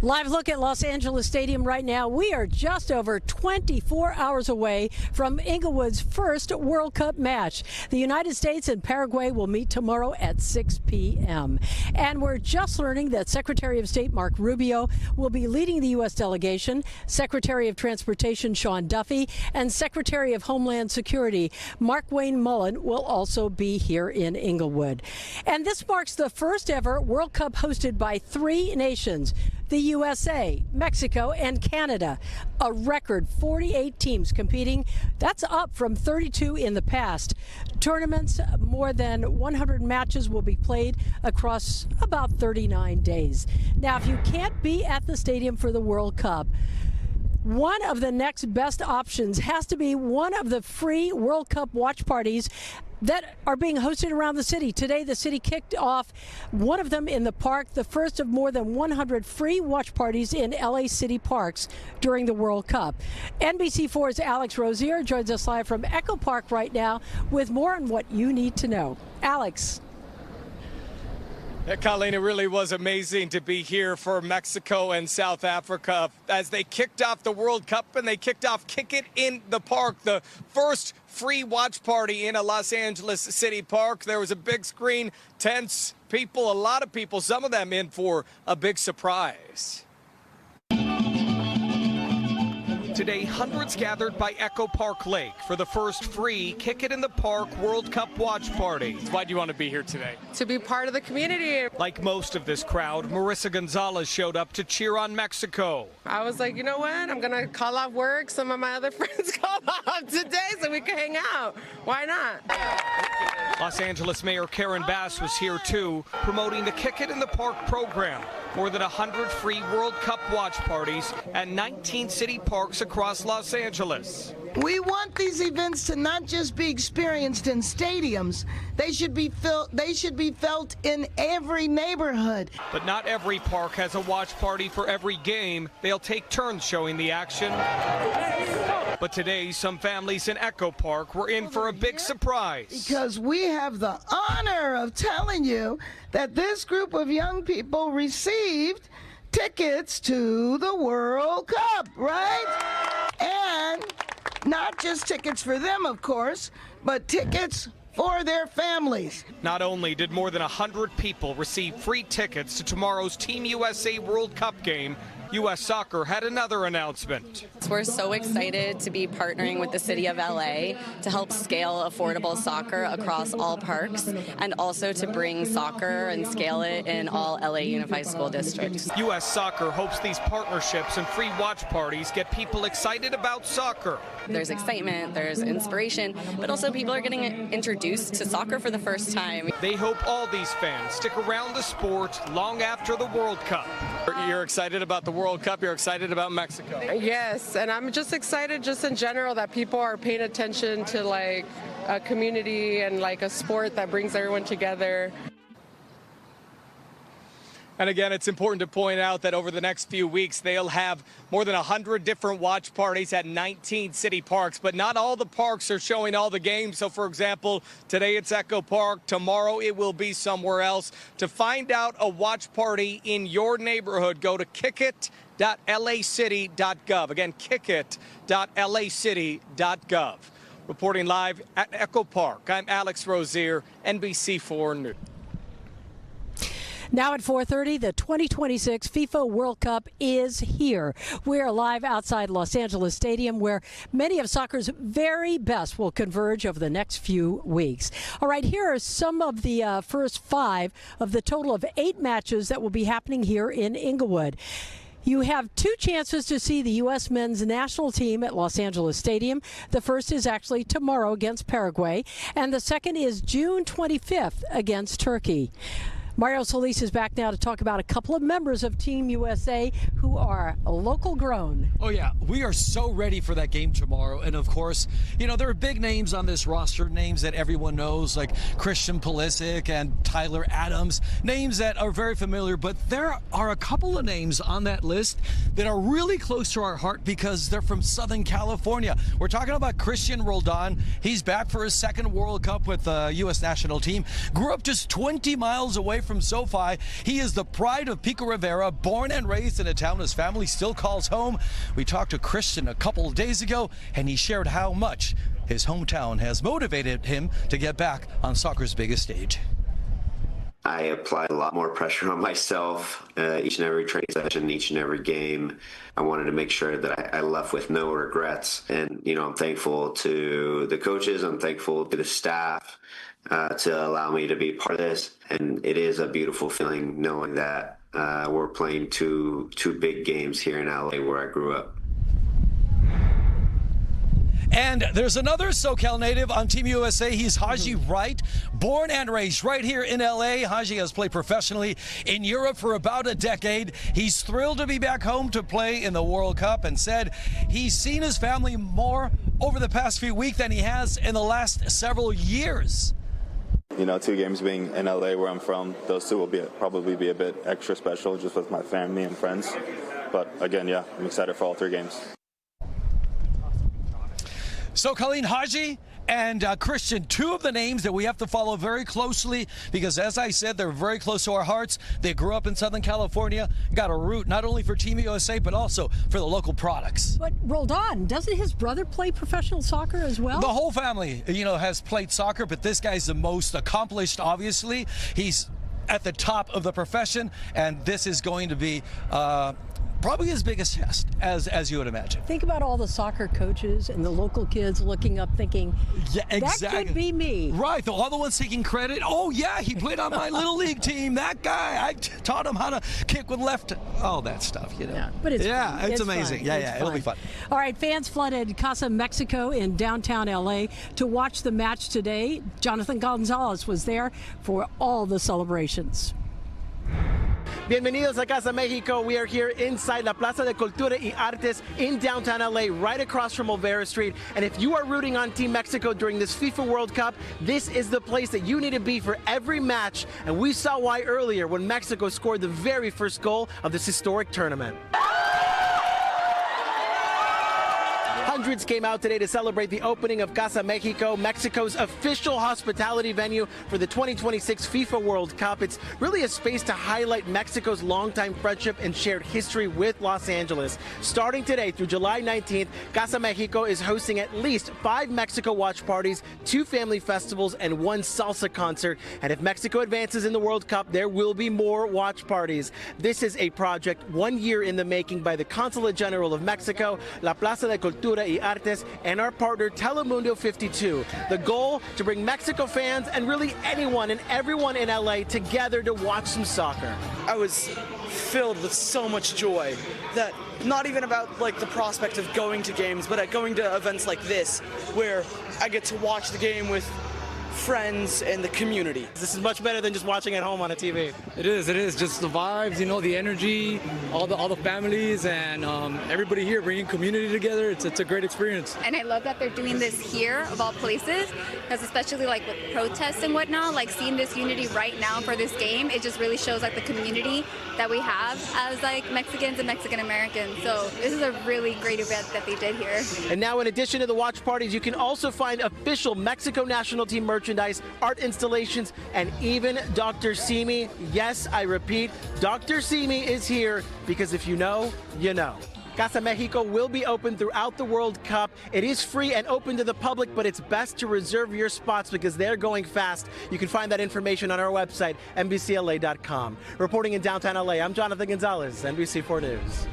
Live look at Los Angeles Stadium right now. We are just over 24 hours away from Inglewood's first World Cup match. The United States and Paraguay will meet tomorrow at 6 p.m. And we're just learning that Secretary of State Marco Rubio will be leading the U.S. delegation, Secretary of Transportation Sean Duffy, and Secretary of Homeland Security Mark Wayne Mullen will also be here in Inglewood. And this marks the first ever World Cup hosted by three nations: the USA, Mexico, and Canada. A record 48 teams competing. That's up from 32 in the past. Tournaments, more than 100 matches will be played across about 39 days. Now, if you can't be at the stadium for the World Cup, one of the next best options has to be one of the free World Cup watch parties that are being hosted around the city. Today, the city kicked off one of them in the park, the first of more than 100 free watch parties in LA city parks during the World Cup. NBC4's Alex Rozier joins us live from Echo Park right now with more on what you need to know. Alex. Colleen, it really was amazing to be here for Mexico and South Africa as they kicked off the World Cup, and they kicked off Kick It in the Park, the first free watch party in a Los Angeles city park. There was a big screen, tents, people, a lot of people, some of them in for a big surprise. Today, hundreds gathered by Echo Park Lake for the first free Kick It in the Park World Cup watch party. Why do you want to be here today? To be part of the community. Like most of this crowd, Marissa Gonzalez showed up to cheer on Mexico. I was like, you know what? I'm going to call off work. Some of my other friends called off today so we can hang out. Why not? Los Angeles Mayor Karen Bass was here too, promoting the Kick It in the Park program. More than 100 free World Cup watch parties at 19 city parks across Los Angeles. We want these events to not just be experienced in stadiums. They should be felt in every neighborhood. But not every park has a watch party for every game. They'll take turns showing the action. But today, some families in Echo Park were in for a big surprise. Because we have the honor of telling you that this group of young people received tickets to the World Cup, right? And not just tickets for them, of course, but tickets for their families. Not only did more than 100 people receive free tickets to tomorrow's Team USA World Cup game, U.S. Soccer had another announcement. We're so excited to be partnering with the City of LA to help scale affordable soccer across all parks, and also to bring soccer and scale it in all LA Unified School Districts. U.S. Soccer hopes these partnerships and free watch parties get people excited about soccer. There's excitement, there's inspiration, but also people are getting introduced to soccer for the first time. They hope all these fans stick around the sport long after the World Cup. You're excited about the World Cup, you're excited about Mexico. Yes, and I'm just excited just in general that people are paying attention to like a community and like a sport that brings everyone together. And again, it's important to point out that over the next few weeks, they'll have more than 100 different watch parties at 19 city parks. But not all the parks are showing all the games. So, for example, today it's Echo Park. Tomorrow it will be somewhere else. To find out a watch party in your neighborhood, go to kickit.lacity.gov. Again, kickit.lacity.gov. Reporting live at Echo Park, I'm Alex Rozier, NBC4 News. Now at 4:30, the 2026 FIFA World Cup is here. We are live outside Los Angeles Stadium, where many of soccer's very best will converge over the next few weeks. All right, here are some of the first 5 of the total of 8 matches that will be happening here in Inglewood. You have 2 chances to see the U.S. men's national team at Los Angeles Stadium. The first is actually tomorrow against Paraguay, and the second is June 25th against Turkey. Mario Solis is back now to talk about a couple of members of Team USA who are local grown. Oh, yeah. We are so ready for that game tomorrow. And, of course, you know, there are big names on this roster, names that everyone knows, like Christian Pulisic and Tyler Adams, names that are very familiar. But there are a couple of names on that list that are really close to our heart because they're from Southern California. We're talking about Cristian Roldan. He's back for his second World Cup with the U.S. national team. Grew up just 20 miles away from SoFi. He is the pride of Pico Rivera, born and raised in a town his family still calls home. We talked to Cristian a couple of days ago, and he shared how much his hometown has motivated him to get back on soccer's biggest stage. I applied a lot more pressure on myself each and every training session, each and every game. I wanted to make sure that I left with no regrets. And, I'm thankful to the coaches. I'm thankful to the staff to allow me to be part of this. And it is a beautiful feeling knowing that we're playing two big games here in LA where I grew up. And there's another SoCal native on Team USA. He's Haji Wright, born and raised right here in LA. Haji has played professionally in Europe for about a decade. He's thrilled to be back home to play in the World Cup and said he's seen his family more over the past few weeks than he has in the last several years. 2 games being in LA where I'm from, those two will probably be a bit extra special just with my family and friends. But again, yeah, I'm excited for all 3 games. So Colleen, Haji and Cristian, 2 of the names that we have to follow very closely because, as I said, they're very close to our hearts. They grew up in Southern California, got a root not only for Team USA but also for the local products. But Roldan, doesn't his brother play professional soccer as well? The whole family, has played soccer, but this guy's the most accomplished, obviously. He's at the top of the profession, and this is going to be probably his biggest test, as you would imagine. Think about all the soccer coaches and the local kids looking up thinking, yeah, exactly. That could be me. Right, all the ones taking credit. Oh, yeah, he played on my little league team. That guy, I taught him how to kick with left. All that stuff, Yeah, but it's fun. It's amazing. Fun. Yeah, it'll be fun. All right, fans flooded Casa, Mexico in downtown LA to watch the match today. Jonathan Gonzalez was there for all the celebrations. Bienvenidos a Casa Mexico. We are here inside La Plaza de Cultura y Artes in downtown LA, right across from Olvera Street. And if you are rooting on Team Mexico during this FIFA World Cup, this is the place that you need to be for every match. And we saw why earlier when Mexico scored the very first goal of this historic tournament. Hundreds came out today to celebrate the opening of Casa Mexico, Mexico's official hospitality venue for the 2026 FIFA World Cup. It's really a space to highlight Mexico's longtime friendship and shared history with Los Angeles. Starting today through July 19th, Casa Mexico is hosting at least 5 Mexico watch parties, 2 family festivals, and 1 salsa concert. And if Mexico advances in the World Cup, there will be more watch parties. This is a project 1 year in the making by the Consulate General of Mexico, La Plaza de Cultura y Artes, and our partner Telemundo 52. The goal, to bring Mexico fans and really anyone and everyone in LA together to watch some soccer. I was filled with so much joy that not even about the prospect of going to games, but at going to events like this where I get to watch the game with friends and the community. This is much better than just watching at home on a TV. It is just the vibes, the energy, all the families, and everybody here bringing community together. It's a great experience. And I love that they're doing this here of all places, because especially with protests and whatnot, seeing this unity right now for this game, it just really shows the community that we have as Mexicans and Mexican Americans. So this is a really great event that they did here. And now, in addition to the watch parties, you can also find official Mexico national team merchandise, art installations, and even Dr. Simi. Yes, I repeat, Dr. Simi is here because if you know, you know. Casa Mexico will be open throughout the World Cup. It is free and open to the public, but it's best to reserve your spots because they're going fast. You can find that information on our website, NBCLA.com. Reporting in downtown LA, I'm Jonathan Gonzalez, NBC4 News.